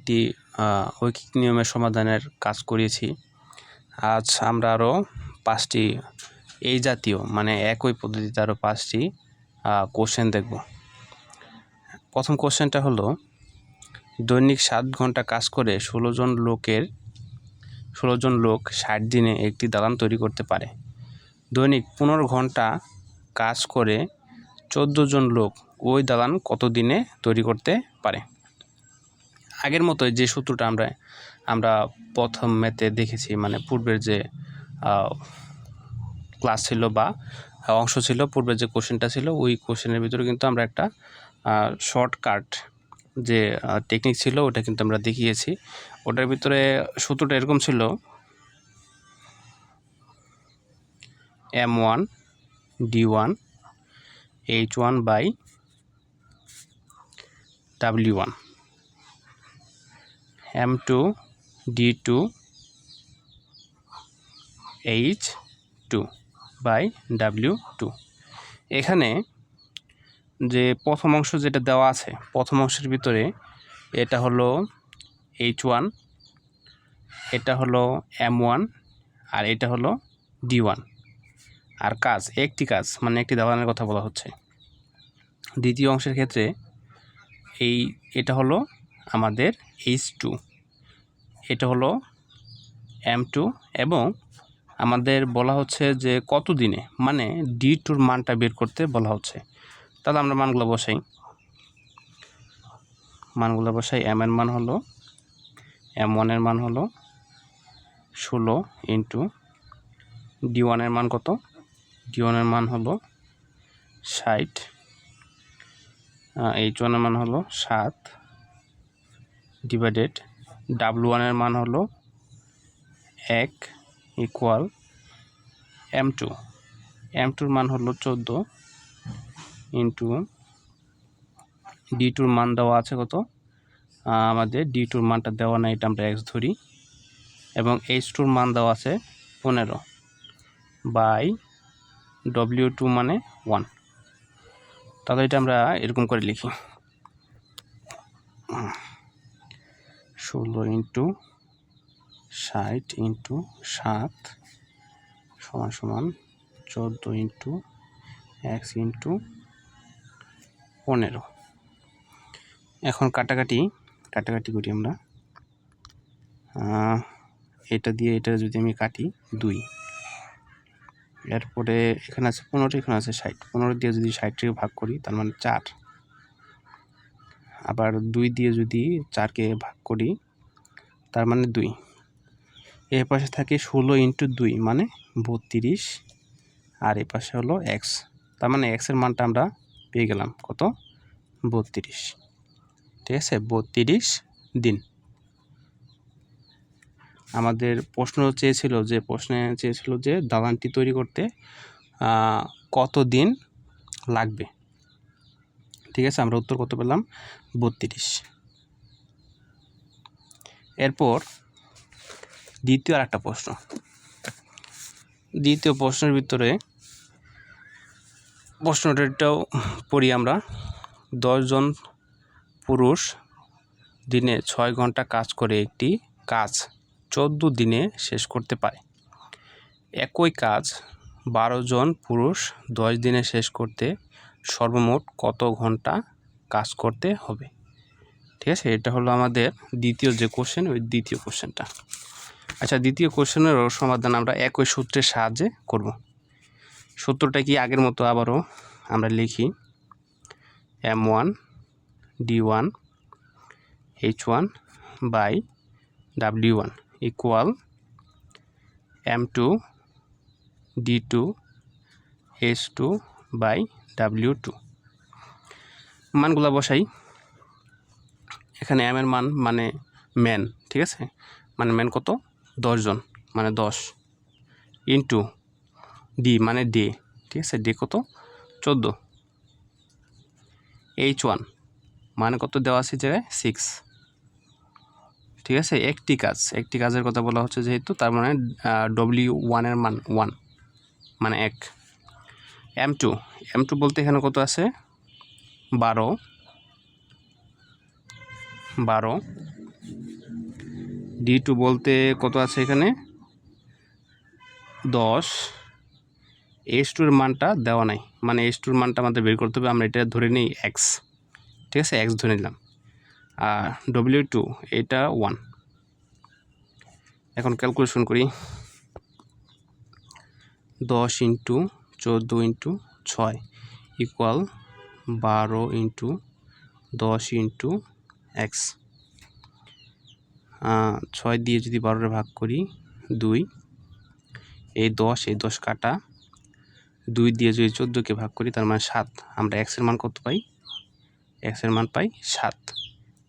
একটি ঐকিক নিয়মের সমাধানের কাজ করিয়েছি। আজ আমরা আরও 5টি এই জাতীয় মানে একই পদ্ধতিতে আরও 5টি কোশ্চেন দেখব। প্রথম কোশ্চেনটা হলো, দৈনিক 7 ঘন্টা কাজ করে 16 জন লোক 60 দিনে একটি দালান তৈরি করতে পারে। দৈনিক 15 ঘন্টা কাজ করে 14 জন লোক ওই দালান কত দিনে তৈরি করতে পারে? আগের মতোই যে সূত্রটা আমরা প্রথম ম্যাথে দেখেছি, মানে পূর্বের যে ক্লাস ছিল বা অংশ ছিল, পূর্বের যে কোশ্চেনটা ছিল, ওই কোশ্চেনের ভিতরে কিন্তু আমরা একটা শর্টকাট যে টেকনিক ছিল ওটা কিন্তু আমরা দেখিয়েছি। ওটার ভিতরে সূত্রটা এরকম ছিল, M1 D1 H1 by W1, M2 D2 H2 by W2। এখানে যে প্রথম অংশ যেটা দেওয়া আছে, প্রথম অংশের ভিতরে এটা হলো H1, এটা হলো M1, আর এটা হলো D1। আর কাজ একটি কাজ মানে একটি দালানের কথা বলা হচ্ছে। দ্বিতীয় অংশের ক্ষেত্রে এটা হলো আমাদের H2, এটা হলো M2, এবং আমাদের বলা হচ্ছে যে কত দিনে, মানে D2-র মানটা বের করতে বলা হচ্ছে। তাহলে আমরা মানগুলো বসাই। M এর মান হলো, M1 এর মান হলো 16 ইন্টু D1 এর মান কত? D1 এর মান হলো 60, H1 এর মান হলো 7 ডিভাইডেড W1 এর মান হলো 1 ইকুয়াল M2-র মান হলো 14 ইন্টু D2-র মান দেওয়া আছে কত? আমাদের D2-র মানটা দেওয়া নাই, এটা আমরা X ধরি, এবং H2-র মান দেওয়া আছে 15 বাই W2 মানে 1। তাহলে এটা আমরা এরকম করে লিখি, 16 ইন্টু 60 ইন্টু 7 সমান সমান 14 ইন্টু X ইন্টু 15। এখন কাটাকাটি করি আমরা। এটা দিয়ে এটা যদি আমি কাটি 2, এরপরে এখানে আছে 15, এখানে আছে 60, 15 দিয়ে যদি 60-কে ভাগ করি তার মানে 4, আবার 2 দিয়ে যদি 4-কে ভাগ করি তার মানে 2, এর পাশে থাকে 16 ইন্টু 2 মানে 32, আর এ পাশে হলো X, তার মানে X এর মানটা আমরা পেয়ে গেলাম কত? 32। ঠিক আছে, 32 দিন। আমাদের প্রশ্নে চেয়েছিল যে দালানটি তৈরি করতে কত দিন লাগবে। ঠিক আছে, আমরা উত্তর কত পেলাম? 32। এরপর দ্বিতীয় আরেকটা প্রশ্ন। দ্বিতীয় প্রশ্নের ভিতরে প্রশ্নটাও পড়ি আমরা। 10 জন পুরুষ দিনে 6 ঘন্টা কাজ করে একটি কাজ 14 দিনে শেষ করতে পারে। একই কাজ 12 জন পুরুষ 10 দিনে শেষ করতে সর্বমোট কত ঘন্টা কাজ করতে হবে? ঠিক আছে, এটা হলো আমাদের দ্বিতীয় যে কোশ্চেন, ওই দ্বিতীয় কোশ্চেনটা। আচ্ছা, দ্বিতীয় কোশ্চেনেরও সমাধান আমরা একই সূত্রের সাহায্যে করব। সূত্রটা কি? আগের মতো আবারও আমরা লিখি, M1 D1 H1 by W1 equal M2 D2 H2 by W2। মানগুলো বসাই। এখানে M এর মান মানে ম্যান, ঠিক আছে, মানে ম্যান কত? 10 জন মানে 10 ইন্টু D মানে ডে, ঠিক আছে, ডে কত? 14, H1 মানে কত দেওয়া আছে জায়গায়? 6। ঠিক আছে, একটি কাজের কথা বলা হচ্ছে যেহেতু, তার মানে W1 এর মান 1 মানে 1। M2 বলতে এখানে কত আছে? 12 D2 বলতে কত আছে এখানে 10, H2 এর মানটা দেওয়া নাই, মানে H2 এর মানটা আমাদের বের করতে হবে। আমরা এটা ধরে নিই x, ঠিক আছে, x ধরে নিলাম। আর W2 এটা 1। এখন ক্যালকুলেশন করি, 10 × 14 × 6 ইকুয়াল 12 × 10 × x। 6 দিয়ে যদি 12 ভাগ করি 2, এই 10 কাটা, 2 দিয়ে যদি 14কে ভাগ করি তার মানে 7। আমরা x এর মান কত পাই? x এর মান পাই 7,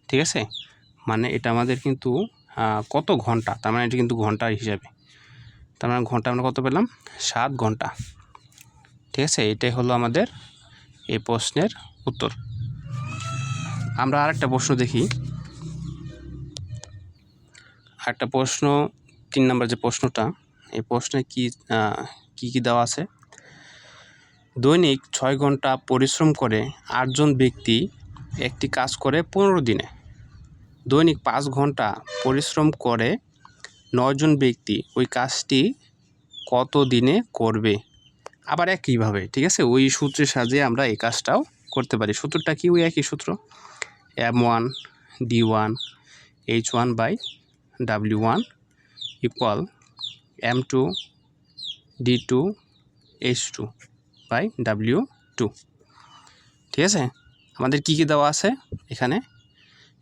ঠিক আছে। মানে এটা আমাদের কিন্তু কত ঘন্টা, তার মানে এটা কিন্তু ঘন্টার হিসাবে, তার মানে ঘন্টা আমরা কত পেলাম? 7 ঘন্টা, ঠিক আছে। এটাই হলো আমাদের এই প্রশ্নের উত্তর। আমরা আরেকটা প্রশ্ন দেখি। আরেকটা প্রশ্ন 3 নম্বর যে প্রশ্নটা, এই প্রশ্নে কি দেওয়া আছে? দৈনিক 6 ঘন্টা পরিশ্রম করে 8 জন ব্যক্তি একটি কাজ করে 15 দিনে। দৈনিক 5 ঘন্টা পরিশ্রম করে 9 জন ব্যক্তি ওই কাজটি কত দিনে করবে? আবার একইভাবে, ঠিক আছে, ওই সূত্রের সাহায্যে আমরা এই কাজটাও করতে পারি। সূত্রটা কি? ওই একই সূত্র, M1 D1 H1/W1 equal M2 D2 H2/W2, ঠিক আছে। আমাদের কি দেওয়া আছে এখানে?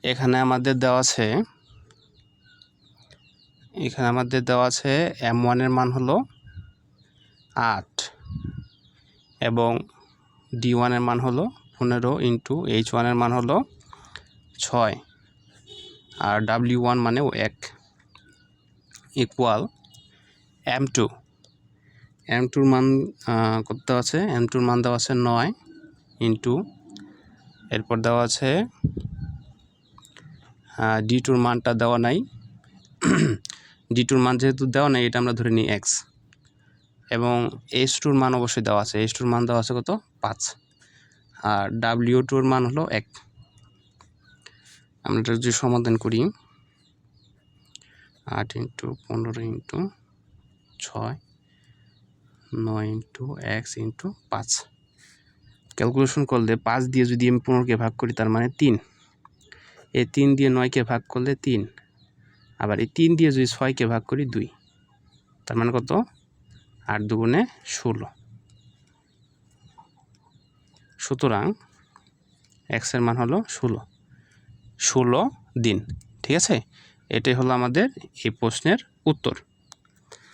এখানে আমাদের দেওয়া আছে M1 এর মান হলো 8 এবং D1 এর মান হলো 15 × H1 এর মান হলো 6 আর W1 মানেও 1 ইকুয়াল M2। M2-র মান কত দেওয়া আছে? M2-র মান দেওয়া আছে 9 ইন্টু, এরপর দেওয়া আছে D2-র মানটা দেওয়া নাই। D2-র মান যেহেতু দেওয়া নাই, এটা আমরা ধরে নিই x, এবং H2-র মান অবশ্যই দেওয়া আছে। H2-র মান দেওয়া আছে কত? 5, আর W2-র মান হলো 1। আমরা এটা যদি সমাধান করি, 8 × 15 × 6 9 × x × 5। ক্যালকুলেশন করলে 5 দিয়ে যদি আমি 15কে ভাগ করি তার মানে 3, এই 3 দিয়ে 9কে ভাগ করলে 3, আবার এই 3 দিয়ে যদি 6কে ভাগ করি 2, তার মানে কত? 8 × 2 = 16। সুতরাং x এর মান হলো 16 দিন, ঠিক আছে। এটাই হলো আমাদের এই প্রশ্নের উত্তর।